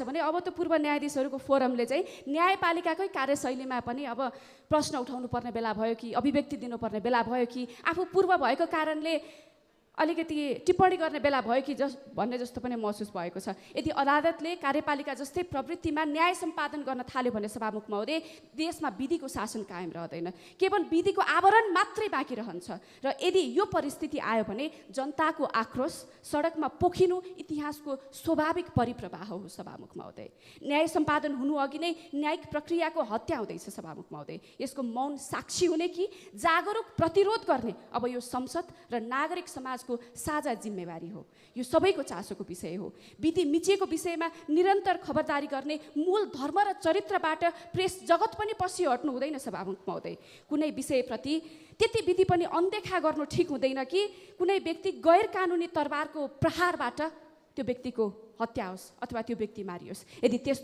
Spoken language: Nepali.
भने अब त पूर्व न्यायाधीशहरूको फोरमले चाहिँ न्यायपालिकाकै कार्यशैलीमा पनि अब प्रश्न उठाउनु पर्ने बेला भयो कि अभिव्यक्ति दिनुपर्ने बेला भयो कि आफू पूर्व भएको कारणले अलिकति टिप्पणी गर्ने बेला भयो कि भन्ने जस्तो पनि महसुस भएको छ। यदि अदालतले कार्यपालिका जस्तै प्रवृत्तिमा न्याय सम्पादन गर्न थाल्यो भने सभामुख महोदय देशमा विधिको शासन कायम रहँदैन, केवल विधिको आवरण मात्रै बाँकी रहन्छ। र यदि यो परिस्थिति आयो भने जनताको आक्रोश सडकमा पोखिनु इतिहासको स्वाभाविक परिप्रवाह हो सभामुख महोदय। न्याय सम्पादन हुनु अघि नै न्यायिक प्रक्रियाको हत्या हुँदैछ सभामुख महोदय। यसको मौन साक्षी हुने कि जागरुक प्रतिरोध गर्ने अब यो संसद र नागरिक समाजको साझा जिम्मेवारी हो। यो सबैको चासोको विषय हो। विधि मिचिएको विषयमा निरन्तर खबरदारी गर्ने मूल धर्म र चरित्रबाट प्रेस जगत पनि पछि हट्नु हुँदैन सभामुख महोदय। कुनै विषयप्रति त्यति विधि पनि अनदेखा गर्नु ठिक हुँदैन कि कुनै व्यक्ति गैर कानुनी तरबारको प्रहारबाट त्यो व्यक्तिको हत्या होस् अथवा त्यो व्यक्ति मारियोस्। यदि त्यस्तो